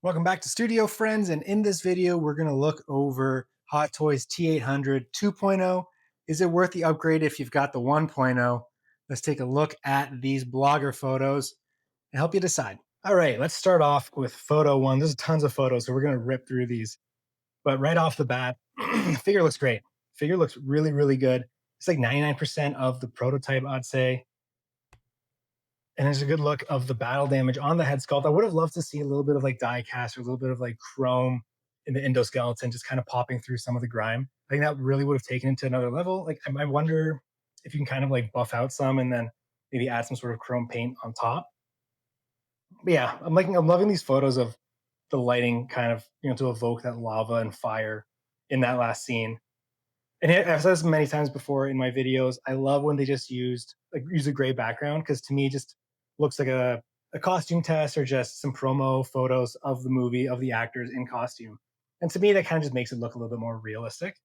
Welcome back to Studio Friends, and in this video, we're going to look over Hot Toys T-800 2.0. Is it worth the upgrade if you've got the 1.0? Let's take a look at these blogger photos and help you decide. All right, let's start off with photo one. There's tons of photos, so we're going to rip through these. But right off the bat, the figure looks great. Figure looks really, really good. It's like 99% of the prototype, I'd say. And there's a good look of the battle damage on the head sculpt. I would have loved to see a little bit of like die cast or a little bit of like chrome in the endoskeleton, just kind of popping through some of the grime. I think that really would have taken it to another level. Like I wonder if you can kind of like buff out some and then maybe add some sort of chrome paint on top. But yeah, I'm loving these photos of the lighting kind of, to evoke that lava and fire in that last scene. And I've said this many times before in my videos. I love when they just use a gray background because to me, it just looks like a costume test or just some promo photos of the movie of the actors in costume. And to me, that kind of just makes it look a little bit more realistic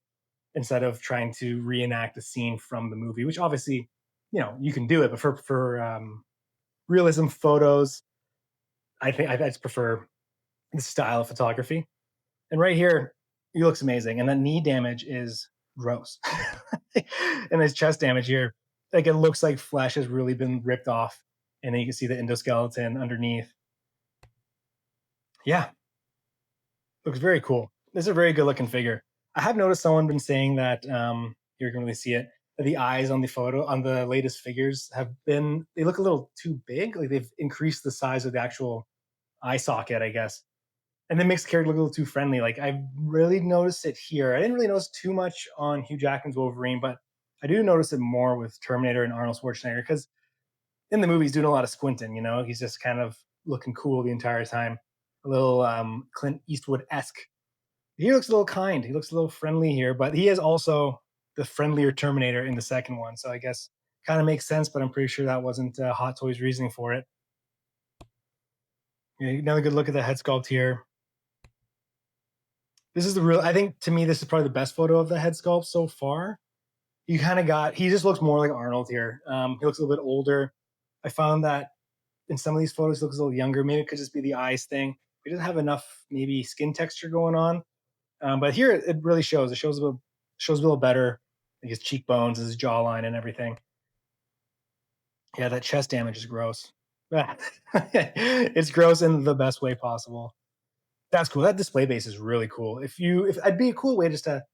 instead of trying to reenact a scene from the movie, which obviously, you can do it. But for realism photos, I just prefer the style of photography. And right here, he looks amazing. And that knee damage is gross. And his chest damage here, like it looks like flesh has really been ripped off. And then you can see the endoskeleton underneath. Yeah, looks very cool. This is a very good looking figure. I have noticed someone been saying that you can really see it. That the eyes on the photo on the latest figures they look a little too big. Like they've increased the size of the actual eye socket, I guess, and that makes the character look a little too friendly. Like I really noticed it here. I didn't really notice too much on Hugh Jackman's Wolverine, but I do notice it more with Terminator and Arnold Schwarzenegger because in the movie he's doing a lot of squinting. He's just kind of looking cool the entire time, a little Clint Eastwood esque. He looks a little kind. He looks a little friendly here, but he is also the friendlier Terminator in the second one. So I guess kind of makes sense, but I'm pretty sure that wasn't Hot Toys' reasoning for it. Yeah, another good look at the head sculpt here. This is the real. I think to me, this is probably the best photo of the head sculpt so far. He just looks more like Arnold here. He looks a little bit older. I found that in some of these photos, he looks a little younger. Maybe it could just be the eyes thing. He doesn't have enough maybe skin texture going on. But here it really shows. It shows a little better. Like his cheekbones, his jawline, and everything. Yeah, that chest damage is gross. It's gross in the best way possible. That's cool. That display base is really cool. If I'd be a cool way just to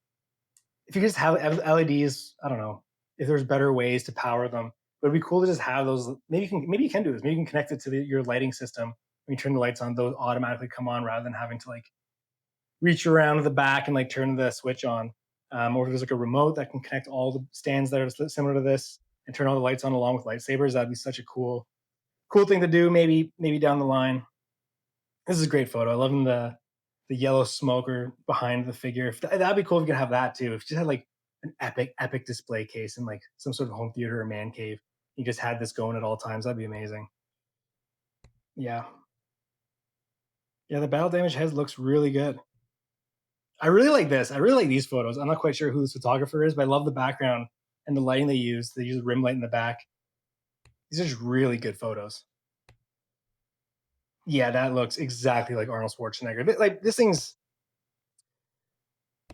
if you just have LEDs. I don't know if there's better ways to power them. But it'd be cool to just have those. Maybe you can do this. Maybe you can connect it to your lighting system. When you turn the lights on, those automatically come on rather than having to like reach around to the back and like turn the switch on. Or if there's like a remote that can connect all the stands that are similar to this and turn all the lights on along with lightsabers, that'd be such a cool thing to do. Maybe down the line. This is a great photo. I love the yellow smoker behind the figure. That'd be cool if you could have that too. If you just had like an epic display case in like some sort of home theater or man cave, you just had this going at all times. That'd be amazing. Yeah, yeah. The battle damage head looks really good. I really like this. I really like these photos. I'm not quite sure who this photographer is, but I love the background and the lighting they use. They use rim light in the back. These are just really good photos. Yeah, that looks exactly like Arnold Schwarzenegger. Like this thing's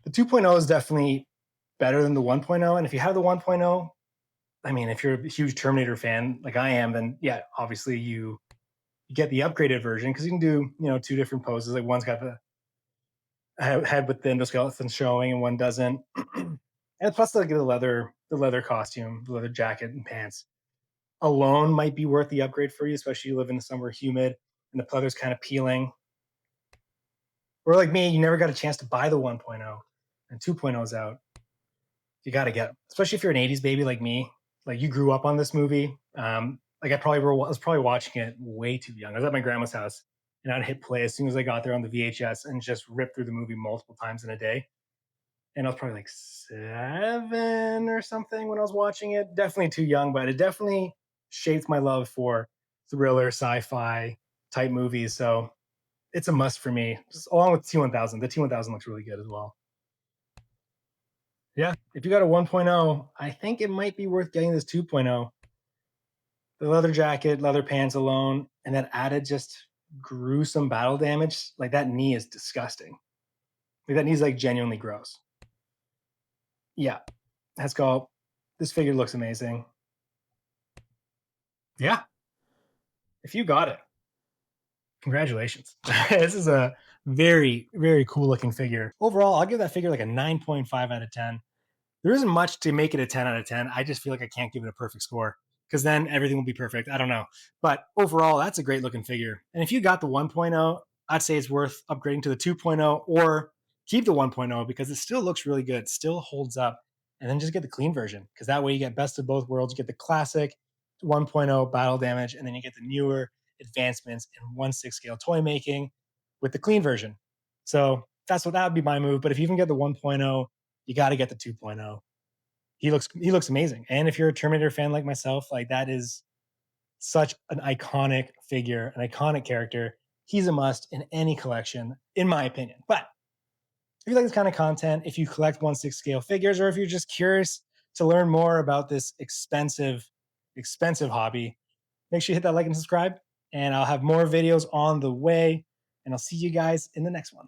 the 2.0 is definitely better than the 1.0. And if you have the 1.0, I mean, if you're a huge Terminator fan like I am, then yeah, obviously you get the upgraded version because you can do two different poses. Like one's got the head with the endoskeleton showing, and one doesn't. And plus, they'll get the leather costume, the leather jacket and pants alone might be worth the upgrade for you, especially you live in somewhere humid and the leather's kind of peeling. Or like me, you never got a chance to buy the 1.0 and 2.0 is out. You got to get them, especially if you're an 80s baby like me. Like you grew up on this movie. Like was probably watching it way too young. I was at my grandma's house and I'd hit play as soon as I got there on the VHS and just rip through the movie multiple times in a day. And I was probably like 7 or something when I was watching it. Definitely too young, but it definitely shaped my love for thriller, sci-fi type movies. So it's a must for me, just along with T1000. The T1000 looks really good as well. Yeah, if you got a 1.0, I think it might be worth getting this 2.0. The leather jacket, leather pants alone, and that added just gruesome battle damage. Like that knee is disgusting. Like that knee's like genuinely gross. Yeah, that's called. This figure looks amazing. Yeah, if you got it, congratulations. This is a very, very cool looking figure. Overall, I'll give that figure like a 9.5 out of 10. There isn't much to make it a 10 out of 10. I just feel like I can't give it a perfect score because then everything will be perfect. I don't know. But overall, that's a great looking figure. And if you got the 1.0, I'd say it's worth upgrading to the 2.0 or keep the 1.0 because it still looks really good, still holds up. And then just get the clean version because that way you get best of both worlds. You get the classic 1.0 battle damage, and then you get the newer advancements in 1/6 scale toy making with the clean version. So that would be my move. But if you can get the 1.0, you got to get the 2.0. He looks amazing. And if you're a Terminator fan like myself, like that is such an iconic figure, an iconic character. He's a must in any collection, in my opinion. But if you like this kind of content, if you collect 1/6 scale figures, or if you're just curious to learn more about this expensive hobby, make sure you hit that like and subscribe. And I'll have more videos on the way. And I'll see you guys in the next one.